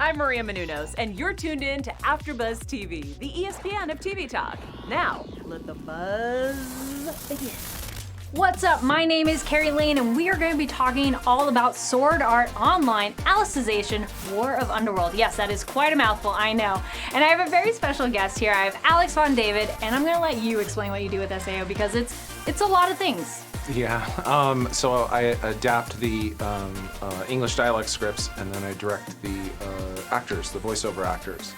I'm Maria Menounos, and you're tuned in to AfterBuzz TV, the ESPN of TV talk. Now, let the buzz begin. What's up? My name is Carrie Lane, and we are going to be talking all about Sword Art Online, Alicization, War of Underworld. Yes, that is quite a mouthful, I know. And I have a very special guest here. I have Alex Von David, and I'm going to let you explain what you do with SAO because it's a lot of things. Yeah, so I adapt the English dialect scripts, and then I direct the actors, the voiceover actors,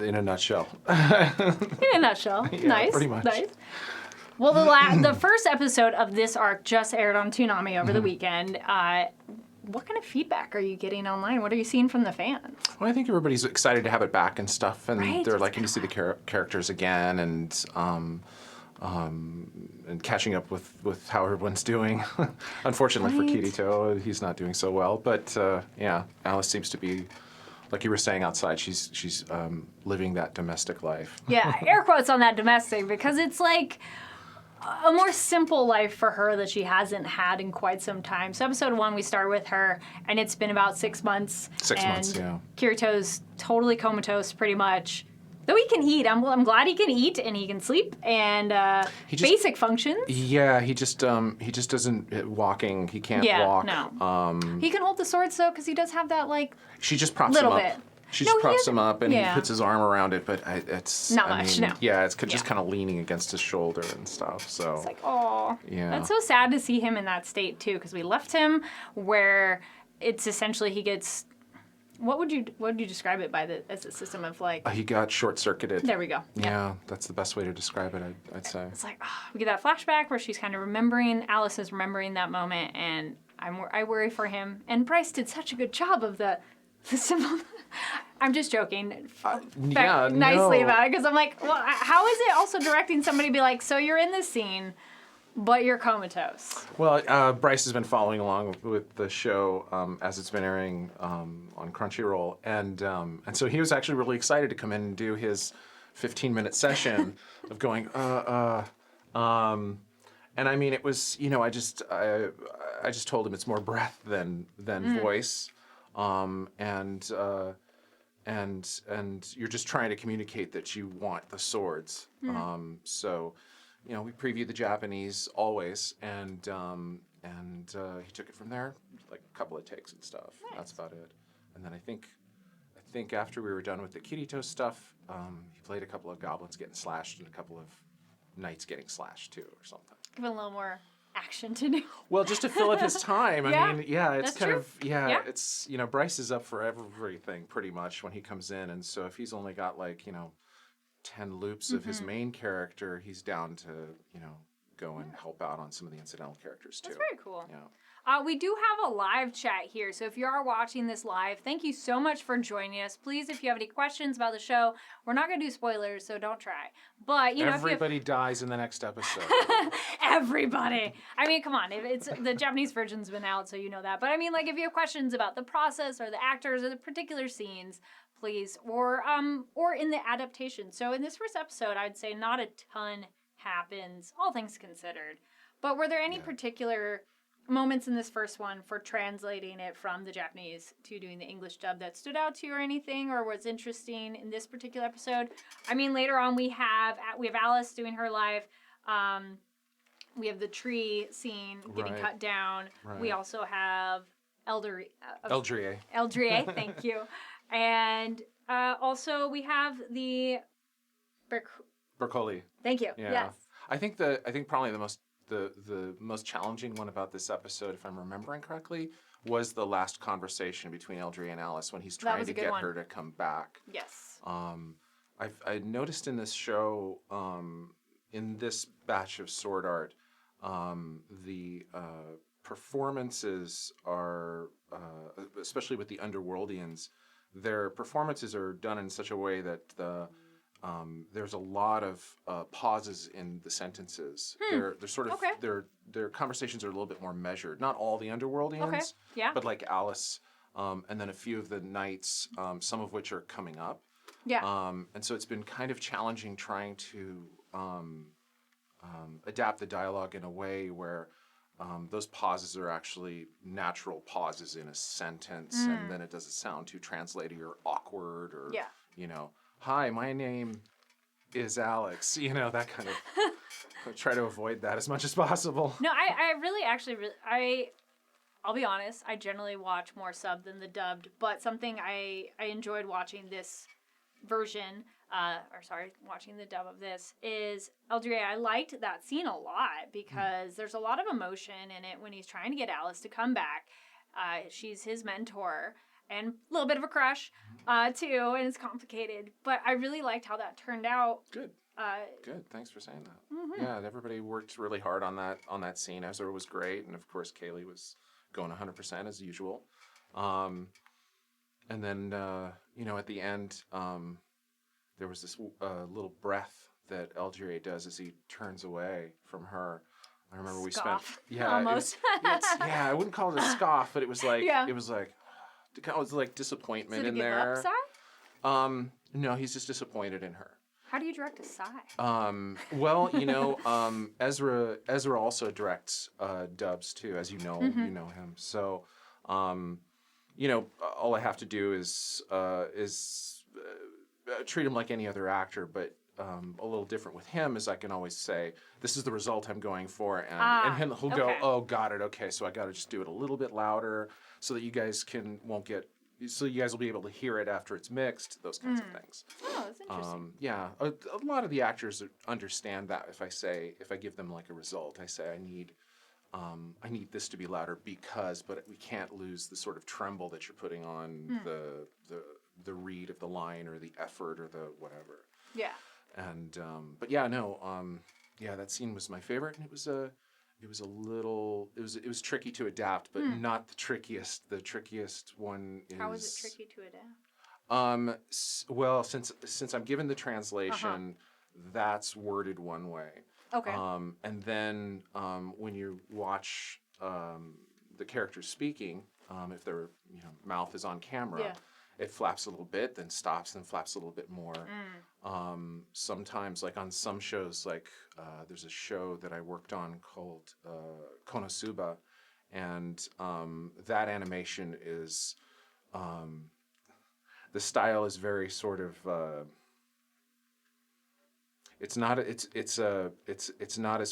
in a nutshell. In a nutshell. Yeah, Nice. pretty much. Nice. Well, the first episode of this arc just aired on Toonami over the weekend. What kind of feedback are you getting online? What are you seeing from the fans? Well, I think everybody's excited to have it back and stuff, and Right, they're it's liking to see the characters again, and catching up with how everyone's doing. Unfortunately for Kirito, he's not doing so well. But yeah, Alice seems to be, like you were saying outside, she's living that domestic life. Yeah, air quotes on that domestic because it's like a more simple life for her that she hasn't had in quite some time. So episode 1, we start with her, and it's been about 6 months. 6 months, yeah. Kirito's totally comatose, pretty much. Though he can eat, I'm glad he can eat and he can sleep and basic functions. Yeah, he just doesn't walking. He can't walk. No. He can hold the swords though, because he does have that like. She just props little him up. bit. She just props him up and he yeah. puts his arm around it, but it's Not much, no. Yeah, it's just kind of leaning against his shoulder and stuff. So It's like, oh. Yeah. That's so sad to see him in that state too, because we left him where it's essentially he gets. What would you describe it by as a system of like? He got short-circuited. There we go. Yeah, that's the best way to describe it. I'd say. It's like we get that flashback where she's kind of remembering. Alice is remembering that moment, and I worry for him. And Bryce did such a good job of the symbol. I'm just joking. Nicely about it because I'm like, well, how is it also directing somebody to be like, so you're in this scene, but you're comatose? Well, Bryce has been following along with the show as it's been airing on Crunchyroll, and so he was actually really excited to come in and do his 15-minute session of going, and I mean, it was, I just told him it's more breath than voice, and you're just trying to communicate that you want the swords, so. We preview the Japanese always, and he took it from there, like a couple of takes and stuff. Nice. That's about it. And then I think after we were done with the Kirito stuff, he played a couple of goblins getting slashed and a couple of knights getting slashed too, or something. Give it a little more action to do. Well, just to fill up his time. Yeah, I mean, yeah, it's that's kind true. of it's Bryce is up for everything pretty much when he comes in, and so if he's only got 10 loops of his main character, he's down to, go and help out on some of the incidental characters too. That's very cool. Yeah. We do have a live chat here, so if you are watching this live, thank you so much for joining us. Please, if you have any questions about the show, we're not going to do spoilers, so don't try. But, everybody dies in the next episode. Everybody. I mean, come on. It's the Japanese version's been out, so you know that. But I mean, if you have questions about the process or the actors or the particular scenes, please, or in the adaptation. So in this first episode, I'd say not a ton happens, all things considered. But were there any particular moments in this first one for translating it from the Japanese to doing the English dub that stood out to you or anything, or was interesting in this particular episode? I mean, later on we have Alice doing her live. We have the tree scene getting cut down. Right. We also have Eldrie, thank you. And also we have the Broccoli. Thank you. Yeah. Yes. I think probably the most challenging one about this episode, if I'm remembering correctly, was the last conversation between Eldrie and Alice when he's trying to get her to come back. Yes. I noticed in this show, in this batch of Sword Art, the performances are, especially with the Underworldians, their performances are done in such a way that there's a lot of pauses in the sentences. They're sort of their conversations are a little bit more measured. Not all the Underworldians, but like Alice, and then a few of the knights, some of which are coming up. Yeah. And so it's been kind of challenging trying to adapt the dialogue in a way where those pauses are actually natural pauses in a sentence, and then it doesn't sound too translated or awkward or, you know, hi, my name is Alex, you know, that kind of, I try to avoid that as much as possible. No, I really actually, I'll be honest, I generally watch more sub than the dubbed, but something I enjoyed watching this version, watching the dub of this, is LGA. I liked that scene a lot because there's a lot of emotion in it when he's trying to get Alice to come back. She's his mentor and a little bit of a crush, too, and it's complicated. But I really liked how that turned out. Good. Good. Thanks for saying that. Yeah, everybody worked really hard on that scene. Ezra was great, and of course Kaylee was going 100% as usual. And then you know, at the end, there was this little breath that LGA does as he turns away from her. I remember we spent almost. I wouldn't call it a scoff, but it was like it was like disappointment in there. No, he's just disappointed in her. How do you direct a sigh? Well, you know, Ezra also directs dubs too, as you know him. So, you know, all I have to do is treat him like any other actor, but a little different with him is I can always say, this is the result I'm going for, and he'll go, oh, got it, okay, so I got to just do it a little bit louder so that you guys so you guys will be able to hear it after it's mixed, those kinds of things. Oh, that's interesting. Yeah, a lot of the actors understand that if I give them like a result, I say I need this to be louder but we can't lose the sort of tremble that you're putting on the read of the line or the effort or the whatever. Yeah. And but yeah, no, that scene was my favorite, and it was tricky to adapt, but not the trickiest. The trickiest one is. How was it tricky to adapt? Well, since I'm given the translation, that's worded one way. Okay. And then when you watch the characters speaking, if their mouth is on camera, it flaps a little bit, then stops, and flaps a little bit more. Sometimes, like on some shows, like there's a show that I worked on called Konosuba, and that animation is the style is very sort of. It's not as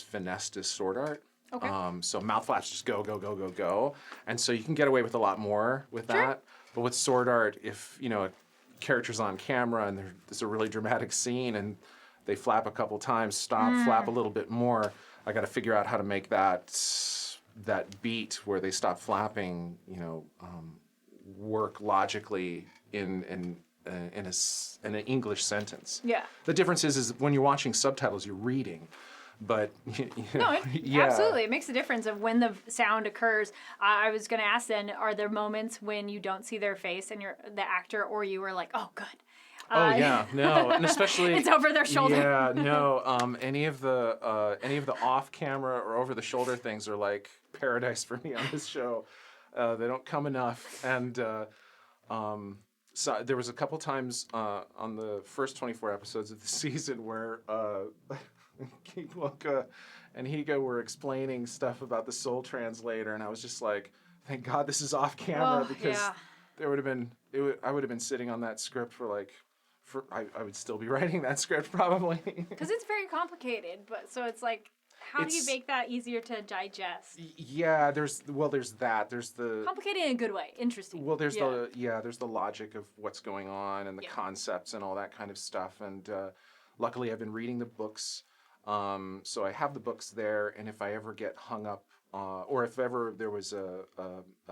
finessed as sword art. Okay. So mouth flaps just go, and so you can get away with a lot more with that. But with sword art, if a character's on camera and there's a really dramatic scene and they flap a couple times, flap a little bit more, I got to figure out how to make that beat where they stop flapping, work logically in an English sentence. Yeah. The difference is when you're watching subtitles, you're reading. But absolutely, it makes a difference of when the sound occurs. I was going to ask then, are there moments when you don't see their face and you're the actor, or you were like, oh, good. No, and especially it's over their shoulder. Yeah, no. Any of the off-camera or over-the-shoulder things are like paradise for me on this show. They don't come enough, and so there was a couple times on the first 24 episodes of the season where. Kiwaka and Higa were explaining stuff about the Soul Translator, and I was just like, thank God this is off camera, because I would have been sitting on that script I would still be writing that script probably. Because it's very complicated, but so it's like, how do you make that easier to digest? Yeah, there's that. There's the complicated in a good way, interesting. Well, there's the logic of what's going on and the concepts and all that kind of stuff, and luckily I've been reading the books. So I have the books there, and if I ever get hung up, or if ever there was a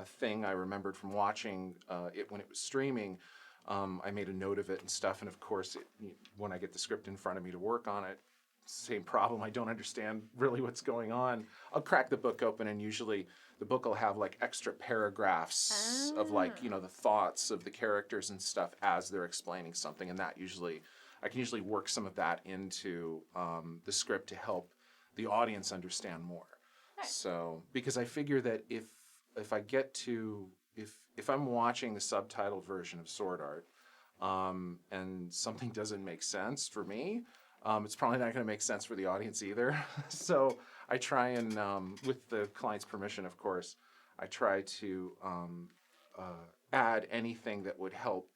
thing I remembered from watching it when it was streaming, I made a note of it and stuff. And of course, when I get the script in front of me to work on it, same problem. I don't understand really what's going on. I'll crack the book open, and usually the book will have like extra paragraphs of like the thoughts of the characters and stuff as they're explaining something, and that I can usually work some of that into the script to help the audience understand more. Nice. So, because I figure that if I'm watching the subtitle version of Sword Art and something doesn't make sense for me, it's probably not going to make sense for the audience either. So I try and, with the client's permission, of course, I try to add anything that would help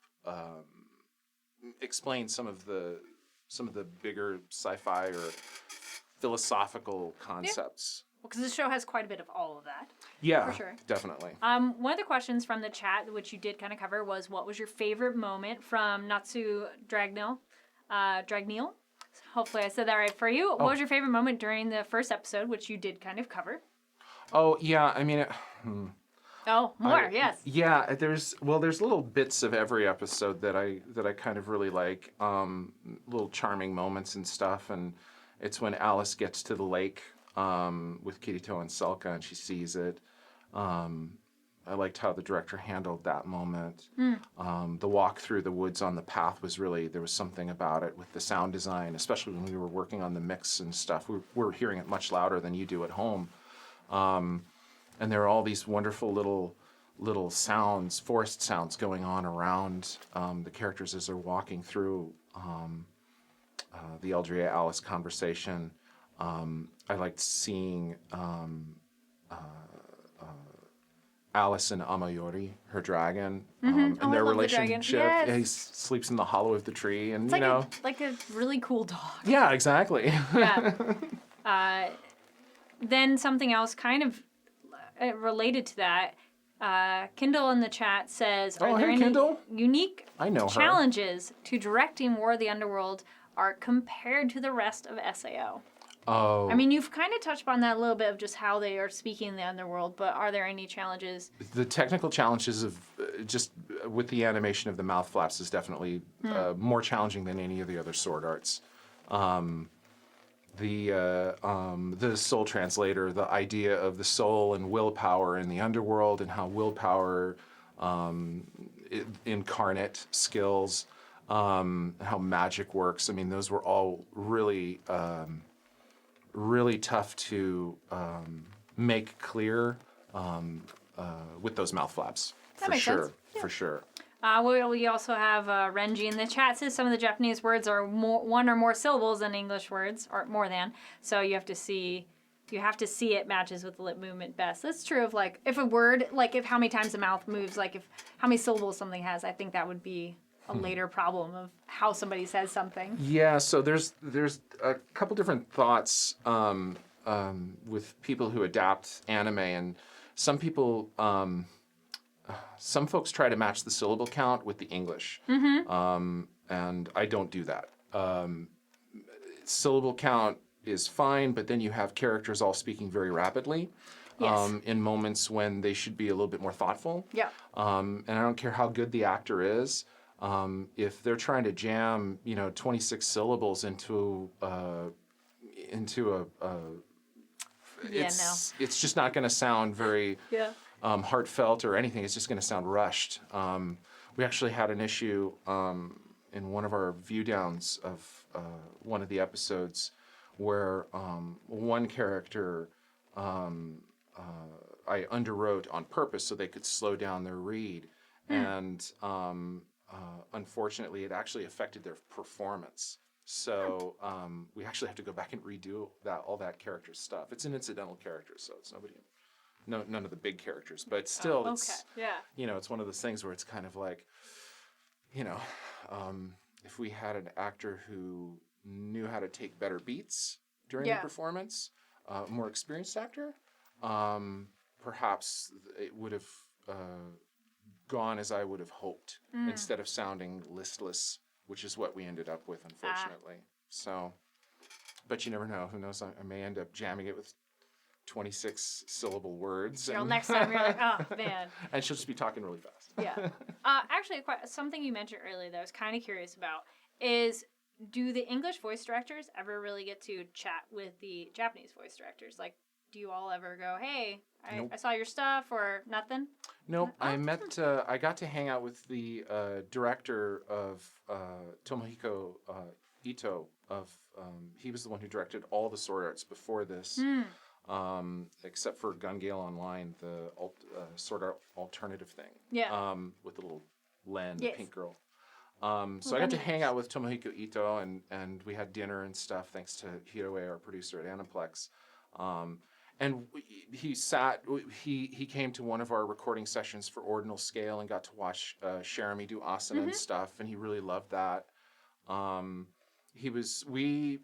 explain some of the bigger sci-fi or philosophical concepts. Well, because the show has quite a bit of all of that. Yeah, For sure. definitely. One of the questions from the chat, which you did kind of cover, was what was your favorite moment from Natsu Dragneel? Hopefully I said that right for you. What was your favorite moment during the first episode, which you did kind of cover? Oh, yeah, I mean... Yes. Yeah, there's little bits of every episode that I kind of really like, little charming moments and stuff, and it's when Alice gets to the lake with Kirito and Silica and she sees it. I liked how the director handled that moment. The walk through the woods on the path was really, there was something about it with the sound design, especially when we were working on the mix and stuff. We were hearing it much louder than you do at home. And there are all these wonderful little sounds, forest sounds going on around the characters as they're walking through the Alice conversation. I liked seeing Alice and Amayori, her dragon, and their relationship. Yes. Yeah, he sleeps in the hollow of the tree, and It's like a really cool dog. Yeah, exactly. Yeah. Then something else kind of related to that. Kindle in the chat says, "Are there any Kindle? unique I know her. challenges to directing War of the Underworld are compared to the rest of SAO?" Oh. I mean, you've kind of touched on that a little bit of just how they are speaking in the Underworld, but are there any challenges? The technical challenges of just with the animation of the mouth flaps is definitely more challenging than any of the other sword arts. The soul translator, the idea of the soul and willpower in the underworld and how willpower incarnate skills, how magic works. I mean, those were all really tough to make clear with those mouth flaps. That makes sense. Yeah. For sure. We also have Renji in the chat says some of the Japanese words are one or more syllables than English words, or more than. So you have to see it matches with the lip movement best. That's true of like if a word, like if how many times the mouth moves, like if how many syllables something has. I think that would be a later problem of how somebody says something. Yeah. So there's a couple different thoughts with people who adapt anime, and some people. Some folks try to match the syllable count with the English, and I don't do that. Syllable count is fine, but then you have characters all speaking very rapidly in moments when they should be a little bit more thoughtful. Yeah. And I don't care how good the actor is, if they're trying to jam 26 syllables into it's just not going to sound very heartfelt or anything. It's just going to sound rushed. We actually had an issue in one of our view downs of one of the episodes where one character I underwrote on purpose so they could slow down their read, and unfortunately it actually affected their performance. So we actually have to go back and redo all that character stuff. It's an incidental character, so it's none of the big characters, but still, it's it's one of those things where it's kind of like, if we had an actor who knew how to take better beats during the performance, a more experienced actor, perhaps it would have gone as I would have hoped instead of sounding listless, which is what we ended up with, unfortunately. So, but you never know. Who knows? I may end up jamming it with 26 syllable words. Next time you're like, oh, man. And she'll just be talking really fast. Yeah. Actually, something you mentioned earlier that I was kind of curious about is, do the English voice directors ever really get to chat with the Japanese voice directors? Like, do you all ever go, hey, I saw your stuff, or nothing? Nope. I got to hang out with the director of Tomohiko Ito he was the one who directed all the sword arts before this, except for Gun Gale Online, the sword art alternative thing. Yeah. With the little Len, the pink girl. So I got to hang out with Tomohiko Ito, and we had dinner and stuff, thanks to Hiroe, our producer at Aniplex. And he came to one of our recording sessions for Ordinal Scale and got to watch Jeremy do asana and stuff, and he really loved that. We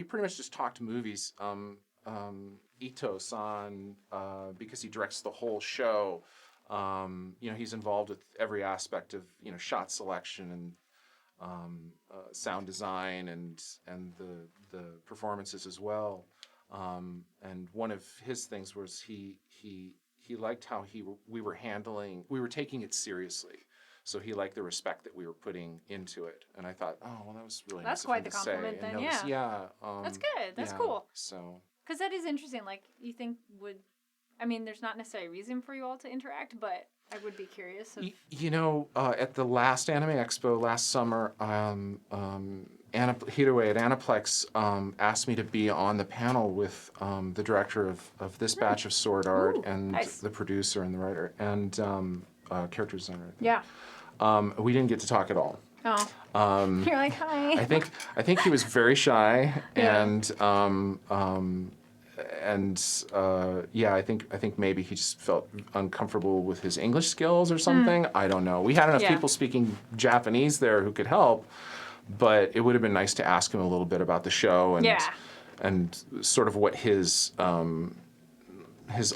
pretty much just talked movies. Ito-san, because he directs the whole show, he's involved with every aspect of, shot selection and sound design and the performances as well. And one of his things was he liked how we were taking it seriously. So he liked the respect that we were putting into it. And I thought, oh, well, that was really That's nice quite of him the to say. compliment And then, notice- yeah. Yeah. That's good. That's yeah, cool. So. Because that is interesting. Like, you think there's not necessarily a reason for you all to interact, but I would be curious. At the last Anime Expo last summer, Hiroe at Aniplex asked me to be on the panel with the director of this batch of Sword Art and nice. the producer and the writer and character designer. Yeah. We didn't get to talk at all. Oh. You're like, hi. I think he was very shy, Yeah. I think maybe he just felt uncomfortable with his English skills or something. I don't know. We had enough people speaking Japanese there who could help, but it would have been nice to ask him a little bit about the show and sort of what his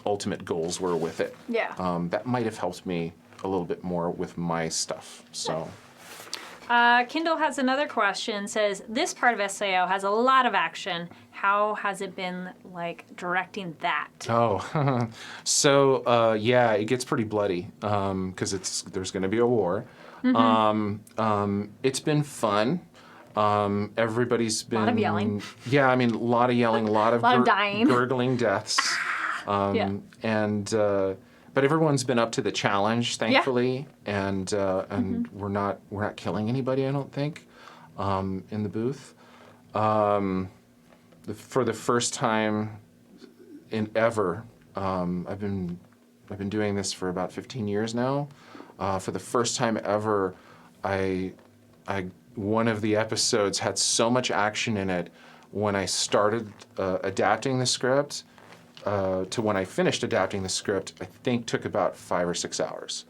ultimate goals were with it. Yeah. That might have helped me a little bit more with my stuff. So. Kindle has another question. Says, this part of SAO has a lot of action. How has it been like directing that? Oh, so it gets pretty bloody because there's going to be a war. It's been fun. Everybody's been a lot of yelling. Yeah, a lot of yelling, a lot of dying, gurgling deaths. But everyone's been up to the challenge, thankfully, and we're not killing anybody, I don't think, in the booth. For the first time in ever, I've been doing this for about 15 years now. For the first time ever, one of the episodes had so much action in it when I started adapting the script. To when I finished adapting the script, I think took about 5 or 6 hours.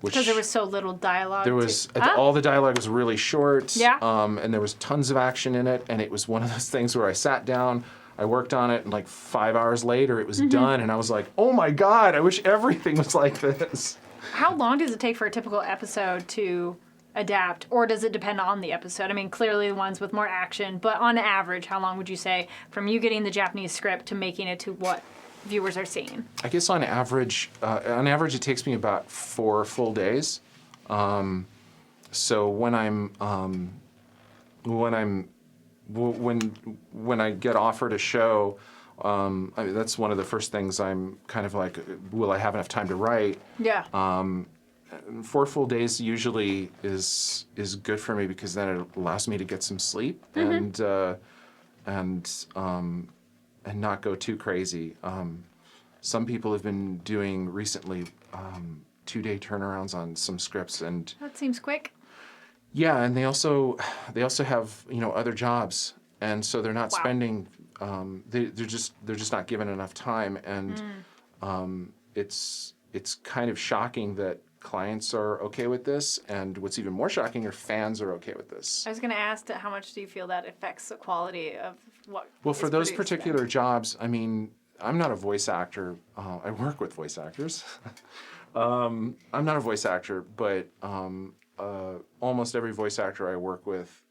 Because there was so little dialogue. There was all the dialogue was really short. Yeah. And there was tons of action in it, and it was one of those things where I sat down, I worked on it, and like 5 hours later, it was done, and I was like, oh my god, I wish everything was like this. How long does it take for a typical episode to adapt, or does it depend on the episode? Clearly the ones with more action, but on average, how long would you say from you getting the Japanese script to making it to what viewers are seeing? I guess on average, it takes me about 4 full days. So when I get offered a show, that's one of the first things I'm kind of like, will I have enough time to write? Yeah. 4 full days usually is good for me because then it allows me to get some sleep and not go too crazy. Some people have been doing recently 2-day turnarounds on some scripts, and That seems quick. yeah, and they also have other jobs, and so they're not spending. They're just not given enough time, and it's kind of shocking that clients are okay with this, and what's even more shocking are fans are okay with this. I was going to ask how much do you feel that affects the quality of what Well, for is those produced particular jobs, I'm not a voice actor. I work with voice actors. I'm not a voice actor, but almost every voice actor I work with,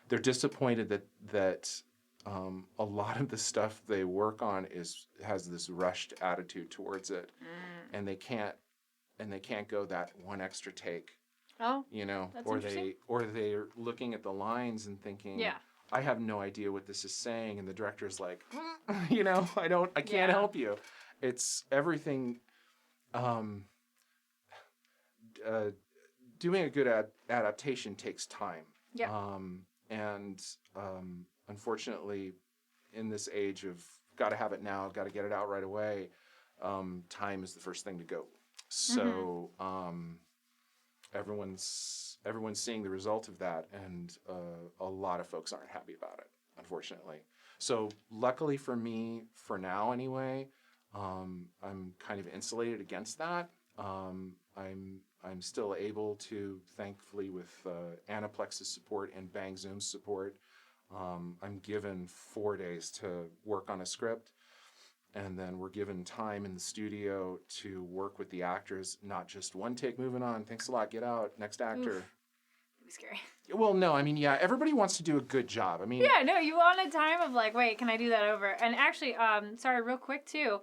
they're disappointed that a lot of the stuff they work on has this rushed attitude towards it, and they can't go that one extra take. Oh, that's or interesting. they're looking at the lines and thinking, I have no idea what this is saying, and the director's like, I can't help you. It's everything. Doing a good adaptation takes time. Yeah. Unfortunately, in this age of got to have it now, got to get it out right away, time is the first thing to go. So everyone's seeing the result of that, and a lot of folks aren't happy about it. unfortunately. So luckily for me, for now anyway, I'm kind of insulated against that. I'm still able to, thankfully, with Anaplex's support and Bang Zoom's support, I'm given 4 days to work on a script, and then we're given time in the studio to work with the actors, not just one take, moving on, thanks a lot, get out, next actor. Oof. It'd be scary. Well, no, I mean, yeah, everybody wants to do a good job. I mean, Yeah, no, you want a time of like, wait, can I do that over? And actually, sorry, real quick too,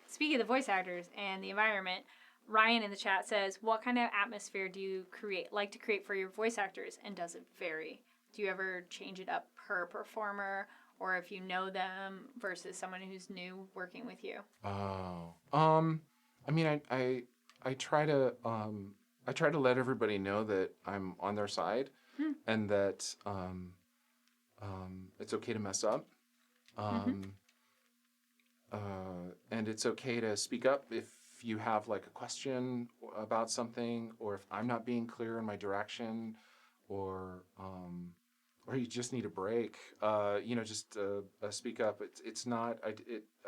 speaking of the voice actors and the environment, Ryan in the chat says, what kind of atmosphere do you like to create for your voice actors, and does it vary? Do you ever change it up per performer, or if you know them versus someone who's new working with you? Oh, I mean, I try to let everybody know that I'm on their side, and that it's okay to mess up, and it's okay to speak up if you have like a question about something, or if I'm not being clear in my direction, or you just need a break. Just speak up. It's not.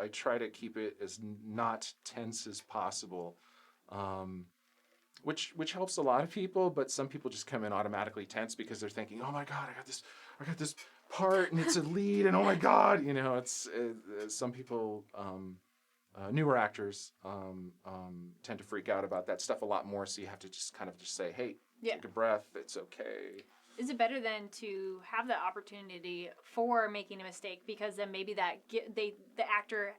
I try to keep it as not tense as possible, which helps a lot of people. But some people just come in automatically tense because they're thinking, "Oh my God, I got this part, and it's a lead, and oh my God," it's some people. Newer actors tend to freak out about that stuff a lot more, so you have to just kind of just say, hey, take a breath, it's okay. Is it better then to have the opportunity for making a mistake, because then maybe the actor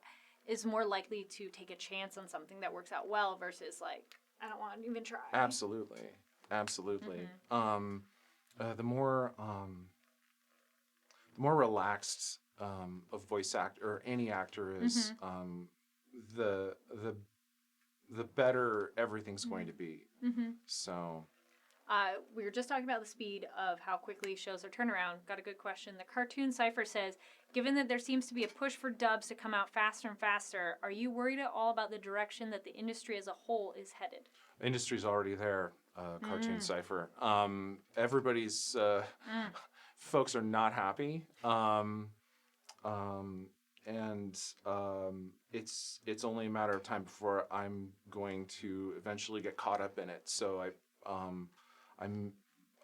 is more likely to take a chance on something that works out well versus like, I don't want to even try? Absolutely. The more relaxed a voice actor or any actor is, the better everything's going to be. So we were just talking about the speed of how quickly shows are turnaround. Got a good question. The Cartoon Cypher says, given that there seems to be a push for dubs to come out faster and faster, are you worried at all about the direction that the industry as a whole is headed? The industry's already there, Cartoon Cypher. Everybody's folks are not happy. It's only a matter of time before I'm going to eventually get caught up in it. So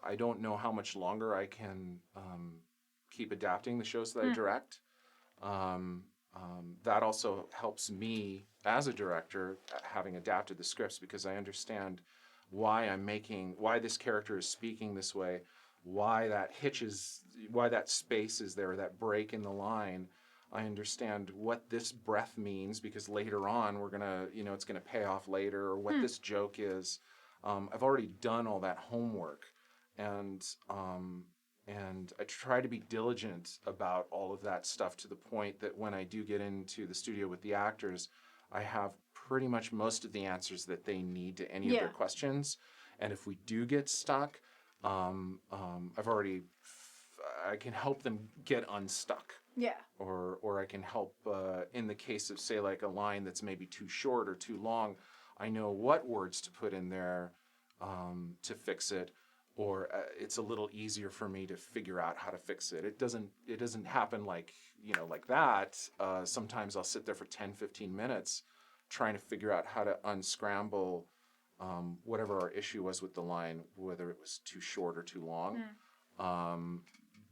I don't know how much longer I can keep adapting the shows that I direct. That also helps me as a director, having adapted the scripts, because I understand why this character is speaking this way, why that space is there, that break in the line. I understand what this breath means, because later on we're gonna, it's gonna pay off later, or what this joke is. I've already done all that homework, and I try to be diligent about all of that stuff, to the point that when I do get into the studio with the actors, I have pretty much most of the answers that they need to any of their questions. And if we do get stuck, I can help them get unstuck. Yeah. Or I can help in the case of, say, like a line that's maybe too short or too long, I know what words to put in there to fix it, or it's a little easier for me to figure out how to fix it. It doesn't happen like that. Sometimes I'll sit there for 10, 15 minutes trying to figure out how to unscramble whatever our issue was with the line, whether it was too short or too long.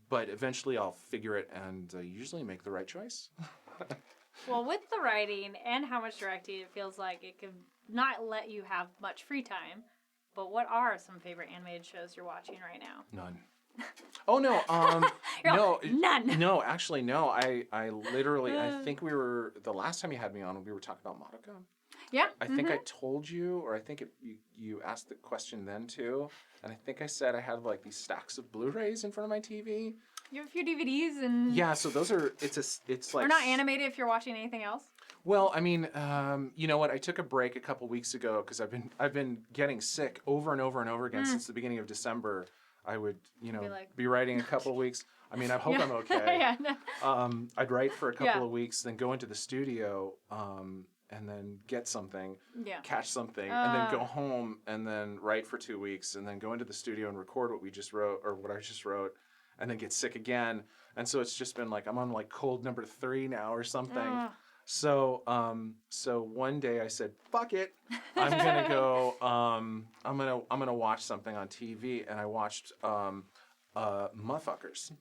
But eventually I'll figure it, and usually make the right choice. Well, with the writing and how much directing, it feels like it could not let you have much free time. But what are some favorite animated shows you're watching right now? None. Oh, no. No. None. No, actually, no. I literally, I think the last time you had me on, we were talking about Madoka. Yeah. I think I told you, or I think you asked the question then too, and I think I said I had like these stacks of Blu-rays in front of my TV. You have a few DVDs and... Yeah, so those are, it's like... They're not animated if you're watching anything else? Well, I mean, you know what? I took a break a couple weeks ago because I've been getting sick over and over and over again since the beginning of December. I would, be writing a couple of weeks. I mean, I hope I'm okay. Yeah, no. I'd write for a couple of weeks, then go into the studio, and then get something, catch something, and then go home and then write for 2 weeks, and then go into the studio and record what we just wrote, or what I just wrote, and then get sick again, And so it's just been like, I'm on like cold number 3 now or something. Ugh. So, so one day I said, "Fuck it, I'm gonna go. I'm gonna watch something on TV." And I watched Motherfuckers,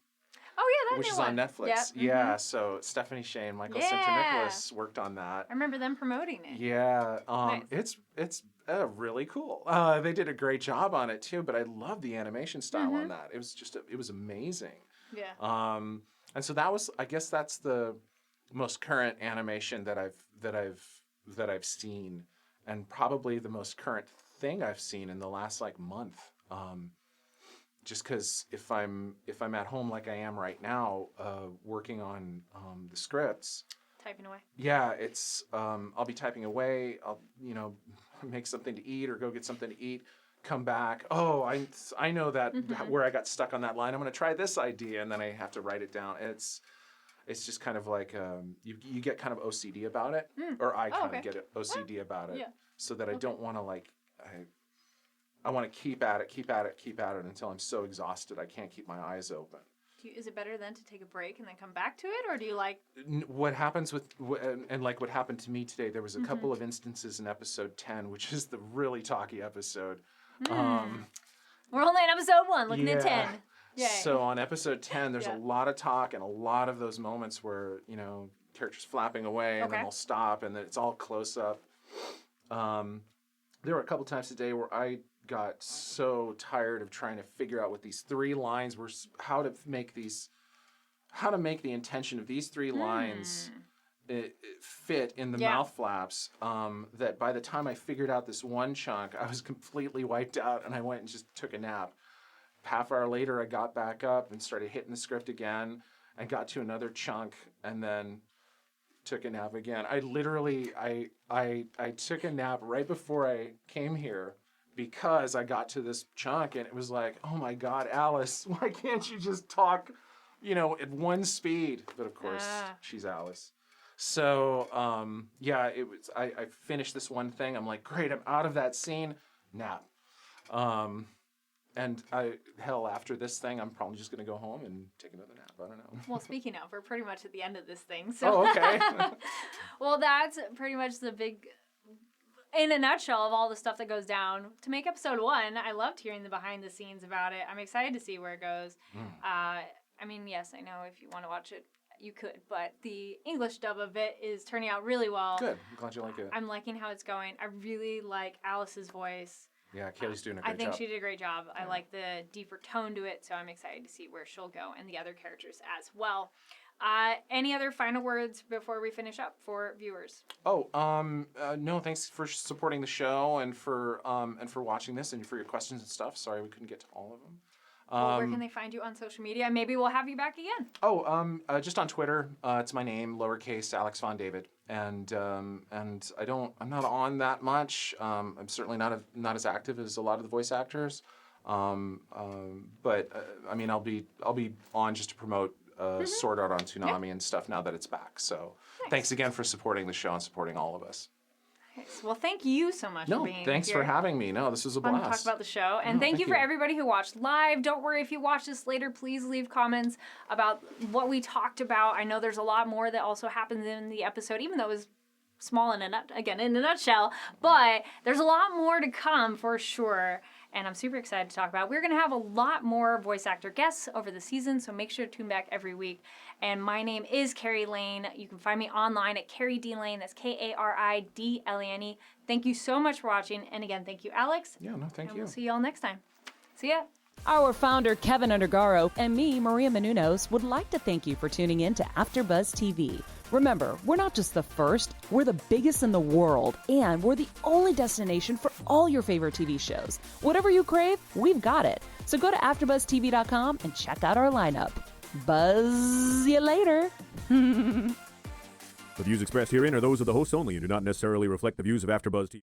Oh yeah, that which new is one. on Netflix. Yep. Yeah. So Stephanie Shane, Michael Sinter-Nicholas worked on that. I remember them promoting it. Yeah. Nice. It's really cool. They did a great job on it too. But I love the animation style on that. It was just it was amazing. Yeah. And so I guess that's the most current animation that I've seen, and probably the most current thing I've seen in the last like month. Just because if I'm at home like I am right now, working on the scripts, Typing away. yeah, it's I'll be typing away. I'll make something to eat or go get something to eat. Come back. Oh, I know that where I got stuck on that line. I'm going to try this idea, and then I have to write it down. It's just kind of like you get kind of OCD about it, or I kind of get OCD about it, so that I don't want to like I want to keep at it until I'm so exhausted I can't keep my eyes open. Is it better then to take a break and then come back to it, or do you like? What happens and like what happened to me today? There was a couple of instances in episode 10, which is the really talky episode. We're only in episode 1, looking at 10. Yay. So on episode 10, there's a lot of talk and a lot of those moments where, characters flapping away and then they'll stop and then it's all close up. There were a couple times today where I got so tired of trying to figure out what these 3 lines were, how to make the intention of these 3 lines fit in the mouth flaps, that by the time I figured out this one chunk, I was completely wiped out and I went and just took a nap. Half hour later, I got back up and started hitting the script again and got to another chunk and then took a nap again. I literally, I took a nap right before I came here because I got to this chunk and it was like, oh my God, Alice, why can't you just talk, at one speed? But of course, she's Alice. So, it was, I finished this one thing. I'm like, great, I'm out of that scene. Nap. And after this thing, I'm probably just going to go home and take another nap. I don't know. Well, speaking of, we're pretty much at the end of this thing. So. Oh, okay. Well, that's pretty much the big, in a nutshell, of all the stuff that goes down. To make episode 1, I loved hearing the behind the scenes about it. I'm excited to see where it goes. I mean, yes, I know if you want to watch it, you could, but the English dub of it is turning out really well. Good. I'm glad you like it. I'm liking how it's going. I really like Alice's voice. Yeah, Kaylee's doing a great job. I think she did a great job. I like the deeper tone to it, so I'm excited to see where she'll go and the other characters as well. Any other final words before we finish up for viewers? Oh, no, thanks for supporting the show and for watching this and for your questions and stuff. Sorry we couldn't get to all of them. Well, where can they find you on social media? Maybe we'll have you back again. Just on Twitter. It's my name, lowercase Alex Von David, and I'm not on that much. I'm certainly not as active as a lot of the voice actors. But I mean, I'll be on just to promote Sword Art on Toonami and stuff now that it's back. So thanks again for supporting the show and supporting all of us. Nice. Well, thank you so much for being here. Thanks for having me. No, this was a blast. Fun to talk about the show. And thank you for everybody who watched live. Don't worry if you watch this later, please leave comments about what we talked about. I know there's a lot more that also happens in the episode, even though it was small in a nutshell. But there's a lot more to come for sure. And I'm super excited to talk about. We're going to have a lot more voice actor guests over the season, so make sure to tune back every week. And my name is Carrie Lane. You can find me online at Carrie D. Lane. That's Karidlane. Thank you so much for watching. And again, thank you, Alex. Yeah, no, thank you. We'll see you all next time. See ya. Our founder, Kevin Undergaro, and me, Maria Menounos, would like to thank you for tuning in to AfterBuzz TV. Remember, we're not just the first, we're the biggest in the world, and we're the only destination for all your favorite TV shows. Whatever you crave, we've got it. So go to AfterBuzzTV.com and check out our lineup. Buzz you later. The views expressed herein are those of the hosts only and do not necessarily reflect the views of AfterBuzz TV.